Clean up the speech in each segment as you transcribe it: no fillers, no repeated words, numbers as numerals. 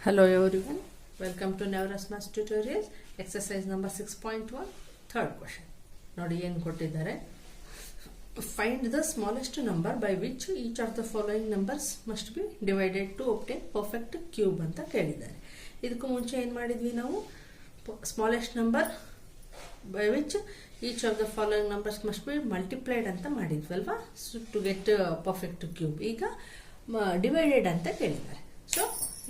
Hello everyone, welcome to Navras Maths Tutorials, exercise number 6.1, third question. ನೋಡಿ ಏನು ಕೊಟ್ಟಿದ್ದಾರೆ. Find the smallest number by which each of the following numbers must be divided to obtain perfect cube ಅಂತ ಕೇಳಿದ್ದಾರೆ. ಇದಕ್ಕೂ ಮುಂಚೆ ಏನು ಮಾಡಿದ್ವಿ ನಾವು, smallest number by which each of the following numbers must be multiplied ಅಂತ ಮಾಡಿದ್ವಲ್ವಾ, so to get perfect cube. ಈಗ divided ಅಂತ ಕೇಳಿದ್ದಾರೆ. ಸೊ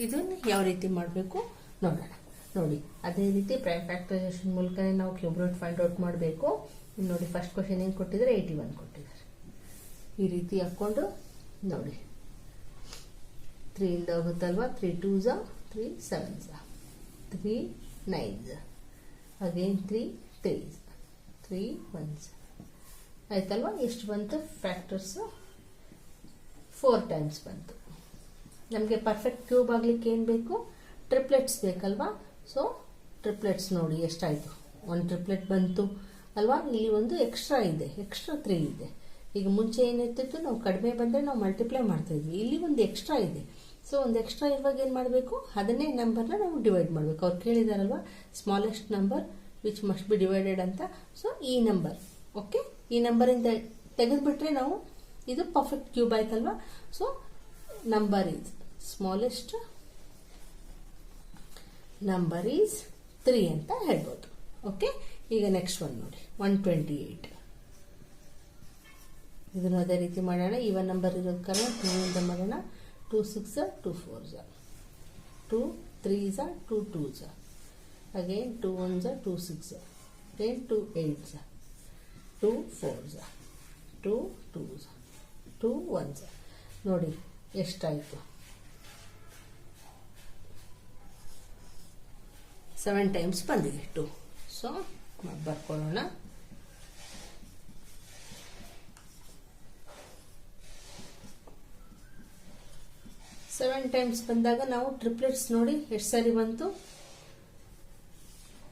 ಇದನ್ನು ಯಾವ ರೀತಿ ಮಾಡಬೇಕು ನೋಡೋಣ. ನೋಡಿ, ಅದೇ ರೀತಿ ಪ್ರೈಮ್ ಫ್ಯಾಕ್ಟರೈಸೇಷನ್ ಮೂಲಕನೇ ನಾವು ಕ್ಯೂಬ್ ರೂಟ್ ಫೈಂಡ್ ಔಟ್ ಮಾಡಬೇಕು. ನೋಡಿ, ಫಸ್ಟ್ ಕ್ವಶನ್ ಏನು ಕೊಟ್ಟಿದ್ದಾರೆ, 81 ಕೊಟ್ಟಿದ್ದಾರೆ. ಈ ರೀತಿ ಹಾಕ್ಕೊಂಡು ನೋಡಿ, 3 ಇಂದ ಹೋಗುತ್ತಲ್ವಾ, 3 2s 3 7s 3 9s again 3 3s 3 1s ಆಯ್ತಲ್ವಾ. ಎಷ್ಟು ಬಂತು ಫ್ಯಾಕ್ಟರ್ಸ್? 4 ಟೈಮ್ಸ್ ಬಂತು. ನಮಗೆ ಪರ್ಫೆಕ್ಟ್ ಕ್ಯೂಬ್ ಆಗ್ಲಿಕ್ಕೆ ಏನು ಬೇಕು? ಟ್ರಿಪ್ಲೆಟ್ಸ್ ಬೇಕಲ್ವಾ. ಸೊ ಟ್ರಿಪ್ಲೆಟ್ಸ್ ನೋಡಿ ಎಷ್ಟಾಯಿತು, 1 ಟ್ರಿಪ್ಲೆಟ್ ಬಂತು ಅಲ್ವಾ. ಇಲ್ಲಿ ಒಂದು ಎಕ್ಸ್ಟ್ರಾ ಇದೆ, ಎಕ್ಸ್ಟ್ರಾ 3 ಇದೆ. ಈಗ ಮುಂಚೆ ಏನಿರ್ತಿತ್ತು, ನಾವು ಕಡಿಮೆ ಬಂದರೆ ನಾವು ಮಲ್ಟಿಪ್ಲೈ ಮಾಡ್ತಾ ಇದ್ವಿ. ಇಲ್ಲಿ ಒಂದು ಎಕ್ಸ್ಟ್ರಾ ಇದೆ. ಸೊ ಒಂದು ಎಕ್ಸ್ಟ್ರಾ ಇವಾಗ ಏನು ಮಾಡಬೇಕು, ಅದನ್ನೇ ನಂಬರ್ನ ನಾವು ಡಿವೈಡ್ ಮಾಡಬೇಕು. ಅವ್ರು ಕೇಳಿದಾರಲ್ವಾ, smallest number which must be divided ಅಂತ. ಸೊ ಈ ನಂಬರ್, ಓಕೆ, ಈ ನಂಬರಿಂದ ತೆಗೆದುಬಿಟ್ರೆ ನಾವು ಇದು ಪರ್ಫೆಕ್ಟ್ ಕ್ಯೂಬ್ ಆಯ್ತಲ್ವಾ. So number is smallest number is 3 ಅಂತ ಹೇಳ್ಬೋದು. ಓಕೆ, ಈಗ ನೆಕ್ಸ್ಟ್ ಒನ್ ನೋಡಿ, 128. ಇದನ್ನು ಅದೇ ರೀತಿ ಮಾಡೋಣ. ಈವನ್ ನಂಬರ್ ಇರೋದು ಕಾರಣ 2 ಇಂದ ಮಾಡೋಣ. 2 6 2 4s 2 3s 2 2s again 2 1s 2 6 again 2 8s 2 4s 2 2s 2 1s. ನೋಡಿ ಎಷ್ಟಾಯಿತು, 7 ಟೈಮ್ಸ್ ಬಂದಿದೆ 2. ಸೊ ಬರ್ಕೊಳ್ಳೋಣ. ಸೆವೆನ್ ಟೈಮ್ಸ್ ಬಂದಾಗ ನಾವು ಟ್ರಿಪ್ಲೆಟ್ಸ್ ನೋಡಿ ಎಷ್ಟು ಸಾರಿ ಬಂತು,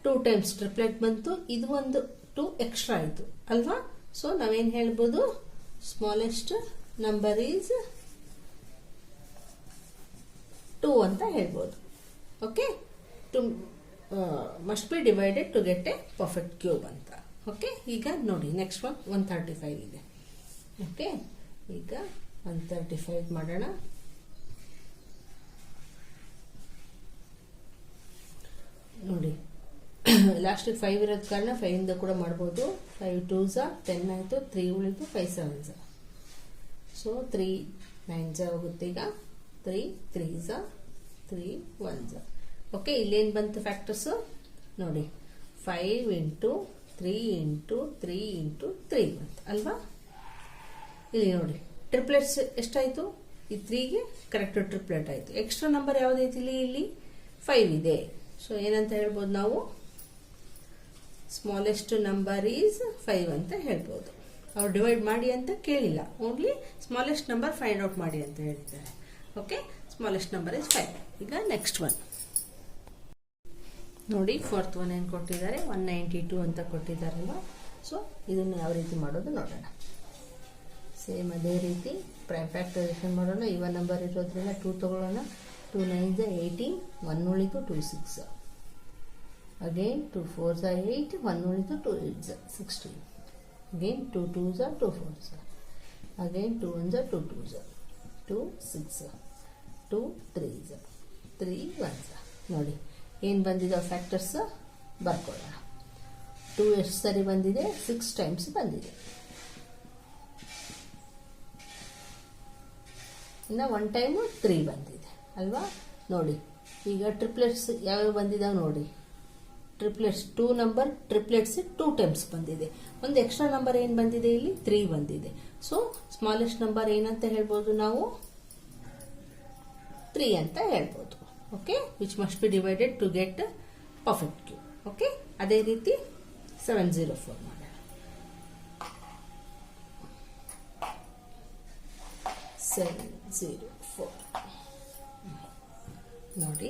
2 ಟೈಮ್ಸ್ ಟ್ರಿಪ್ಲೆಟ್ ಬಂತು. ಇದು ಒಂದು 2 ಎಕ್ಸ್ಟ್ರಾ ಆಯಿತು ಅಲ್ವಾ. ಸೊ ನಾವೇನು ಹೇಳ್ಬೋದು, ಸ್ಮಾಲೆಸ್ಟ್ ನಂಬರ್ ಈಸ್ 2 ಅಂತ ಹೇಳ್ಬೋದು. Okay, two must be divided to get a perfect cube ಅಂತ. ಓಕೆ, ಈಗ ನೋಡಿ ನೆಕ್ಸ್ಟ್ ಒನ್ 135 ಇದೆ. ಓಕೆ, ಈಗ 135 ಮಾಡೋಣ. ನೋಡಿ, ಲಾಸ್ಟಿಗೆ 5 ಇರೋದ ಕಾರಣ 5 ಇಂದ ಕೂಡ ಮಾಡ್ಬೋದು. 5 2s 10 ಆಯಿತು, 3 ಉಳಿತು, 5 7s. ಸೊ 3 9s ಹೋಗುತ್ತೆ. ಈಗ 3 3s 3 1s. ಓಕೆ, ಇಲ್ಲೇನು ಬಂತು ಫ್ಯಾಕ್ಟರ್ಸು ನೋಡಿ, 5 ಇಂಟು 3 ಇಂಟು 3 ಇಂಟು 3 ಬಂತು ಅಲ್ವಾ. ಇಲ್ಲಿ ನೋಡಿ ಟ್ರಿಪ್ಲೆಟ್ಸ್ ಎಷ್ಟಾಯಿತು, ಈ 3ಗೆ ಕರೆಕ್ಟ್ ಟ್ರಿಪ್ಲೆಟ್ ಆಯಿತು. ಎಕ್ಸ್ಟ್ರಾ ನಂಬರ್ ಯಾವುದೈತಿ ಇಲ್ಲಿ 5 ಇದೆ. ಸೊ ಏನಂತ ಹೇಳ್ಬೋದು ನಾವು, ಸ್ಮಾಲೆಸ್ಟ್ ನಂಬರ್ ಈಸ್ 5 ಅಂತ ಹೇಳ್ಬೋದು. ಅವ್ರು ಡಿವೈಡ್ ಮಾಡಿ ಅಂತ ಕೇಳಿಲ್ಲ, only smallest number find out ಮಾಡಿ ಅಂತ ಹೇಳಿದ್ದಾರೆ. Okay, smallest number is 5. ಈಗ ನೆಕ್ಸ್ಟ್ ಒನ್ ನೋಡಿ, ಫೋರ್ತ್ ಒನ್ ಏನು ಕೊಟ್ಟಿದ್ದಾರೆ, 192 ಅಂತ ಕೊಟ್ಟಿದ್ದಾರಲ್ವ. ಸೊ ಇದನ್ನು ಯಾವ ರೀತಿ ಮಾಡೋದು ನೋಡೋಣ. ಸೇಮ್ ಅದೇ ರೀತಿ ಪ್ರೈಮ್ ಫ್ಯಾಕ್ಟರೈಸೇಷನ್ ಮಾಡೋಣ. ಇವನ್ ನಂಬರ್ ಇರೋದ್ರಿಂದ 2 ತಗೊಳ್ಳೋಣ. 2 9s 18, 1 ಉಳಿತು 2 6 ಅಗೇನ್ 2 4s 8, 1 ಉಳಿತು 2 8s 16 again 2 2s 2 4s again 2 1s 2 2s 2 6 2 3s 3 1s. ನೋಡಿ ಏನು ಬಂದಿದೆ ಫ್ಯಾಕ್ಟರ್ಸ್ ಬರ್ಕೊಳ್ಳೋಣ. 2 ಎಷ್ಟು ಸರಿ ಬಂದಿದೆ, 6 ಟೈಮ್ಸ್ ಬಂದಿದೆ. ಇನ್ನು 1 ಟೈಮು 3 ಬಂದಿದೆ ಅಲ್ವಾ. ನೋಡಿ ಈಗ ಟ್ರಿಪ್ಲೆಟ್ಸ್ ಯಾವ್ಯಾವ ಬಂದಿದ್ದಾವೆ ನೋಡಿ. ಟ್ರಿಪ್ಲೆಟ್ಸ್ 2 ನಂಬರ್ ಟ್ರಿಪ್ಲೆಟ್ಸ್ 2 ಟೈಮ್ಸ್ ಬಂದಿದೆ. ಒಂದು ಎಕ್ಸ್ಟ್ರಾ ನಂಬರ್ ಏನು ಬಂದಿದೆ, ಇಲ್ಲಿ 3 ಬಂದಿದೆ. ಸೊ ಸ್ಮಾಲೆಸ್ಟ್ ನಂಬರ್ ಏನಂತ ಹೇಳ್ಬೋದು ನಾವು, 3 ಅಂತ ಹೇಳ್ಬೋದು. Okay, which must be divided to get perfect cube. Okay, ಅದೇ ರೀತಿ 704 ಮಾಡೋಣ. 704 ನೋಡಿ,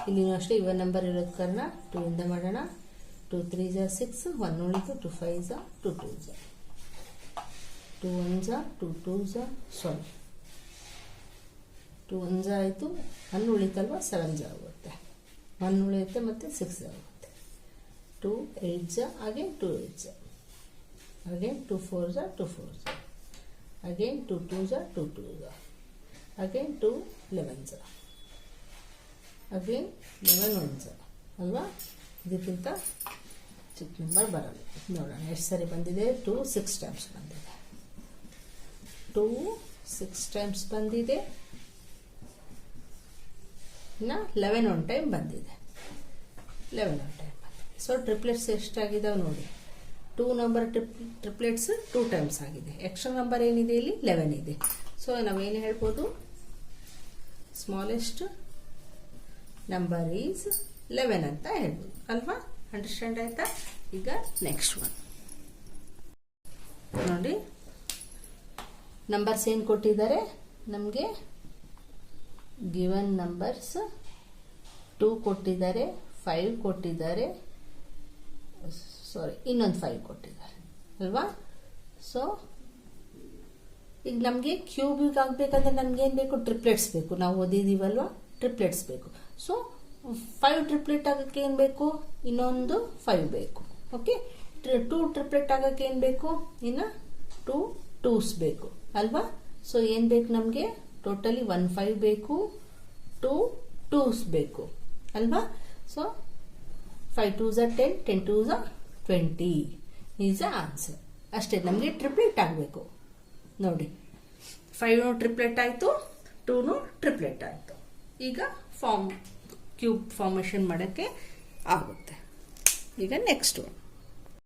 ಇಲ್ಲಿ ಅಷ್ಟೇ ಇವನ್ ನಂಬರ್ ಇರೋದ ಕಾರಣ 2 ಇಂದ ಮಾಡೋಣ. 2 3s 6, 1 ಉಳಿತು, 2 5s 2 2s 2 1s 2 2s 2 2 1 ಆಯಿತು, 1 ಉಳಿತಲ್ವ 7 ಆಗುತ್ತೆ, 1 ಉಳಿಯುತ್ತೆ ಮತ್ತು 6 ಆಗುತ್ತೆ. 2 8 again 2 8 again 2 4 2 4 again 2 2 2 2 again 2 11 again 11 1 ಅಲ್ವಾ? ಇದಕ್ಕಿಂತ ಚಿಕ್ಕ ನಂಬರ್ ಬರಲ್ಲ. ನೋಡೋಣ ಎಷ್ಟು ಸರಿ ಬಂದಿದೆ. 2 6 ಟೈಮ್ಸ್ ಬಂದಿದೆ. 2 6 ಟೈಮ್ಸ್ ಬಂದಿದೆ. ಇನ್ನು 11 1 ಟೈಮ್ ಬಂದಿದೆ. 11 1 ಟೈಮ್ ಬಂದಿದೆ. ಸೊ ಟ್ರಿಪ್ಲೆಟ್ಸ್ ಎಷ್ಟಾಗಿದ್ದಾವೆ ನೋಡಿ. 2 ನಂಬರ್ ಟ್ರಿಪ್ಲೆಟ್ಸ್ 2 ಟೈಮ್ಸ್ ಆಗಿದೆ. ಎಕ್ಸ್ಟ್ರಾ ನಂಬರ್ ಏನಿದೆ ಇಲ್ಲಿ 11 ಇದೆ. ಸೊ ನಾವೇನು ಹೇಳ್ಬೋದು, ಸ್ಮಾಲೆಸ್ಟ್ ನಂಬರ್ ಈಸ್ 11 ಅಂತ ಹೇಳ್ಬೋದು ಅಲ್ವಾ? ಅಂಡರ್ಸ್ಟ್ಯಾಂಡ್ ಆಯ್ತಾ? ಈಗ ನೆಕ್ಸ್ಟ್ ಒನ್ ನೋಡಿ. ನಂಬರ್ಸ್ ಏನು ಕೊಟ್ಟಿದ್ದಾರೆ ನಮಗೆ? ಗಿವನ್ ನಂಬರ್ಸ್ 2 ಕೊಟ್ಟಿದ್ದಾರೆ, 5 ಕೊಟ್ಟಿದ್ದಾರೆ, ಇನ್ನೊಂದು 5 ಕೊಟ್ಟಿದ್ದಾರೆ ಅಲ್ವಾ? ಸೊ ಈಗ ನಮಗೆ ಕ್ಯೂಬಿಗೆ ಆಗಬೇಕಂದ್ರೆ ನಮ್ಗೇನು ಬೇಕು? ಟ್ರಿಪ್ಲೆಟ್ಸ್ ಬೇಕು. ನಾವು ಓದಿದೀವಲ್ವ, ಟ್ರಿಪ್ಲೆಟ್ಸ್ ಬೇಕು. ಸೊ 5 ಟ್ರಿಪ್ಲೆಟ್ ಆಗೋಕ್ಕೆ ಏನು ಬೇಕು? ಇನ್ನೊಂದು 5 ಬೇಕು. ಓಕೆ, 2 ಟ್ರಿಪ್ಲೆಟ್ ಆಗೋಕ್ಕೆ ಏನು ಬೇಕು? ಇನ್ನು 2 2s ಬೇಕು ಅಲ್ವಾ? ಸೊ ಏನು ಬೇಕು ನಮಗೆ? ಟೋಟಲಿ 1 5 ಬೇಕು, 2 2s ಬೇಕು ಅಲ್ವಾ? So 5 2s 10, 10 2s 20 is the answer. ಅಷ್ಟೇ, ನಮಗೆ ಟ್ರಿಪ್ಲೆಟ್ ಆಗಬೇಕು ನೋಡಿ. 5 ಟ್ರಿಪ್ಲೆಟ್ ಆಯಿತು, 2 ಟ್ರಿಪ್ಲೆಟ್ ಆಯಿತು. ಈಗ ಕ್ಯೂಬ್ ಫಾರ್ಮೇಷನ್ ಮಾಡೋಕ್ಕೆ ಆಗುತ್ತೆ. ಈಗ ನೆಕ್ಸ್ಟ್ ಒನ್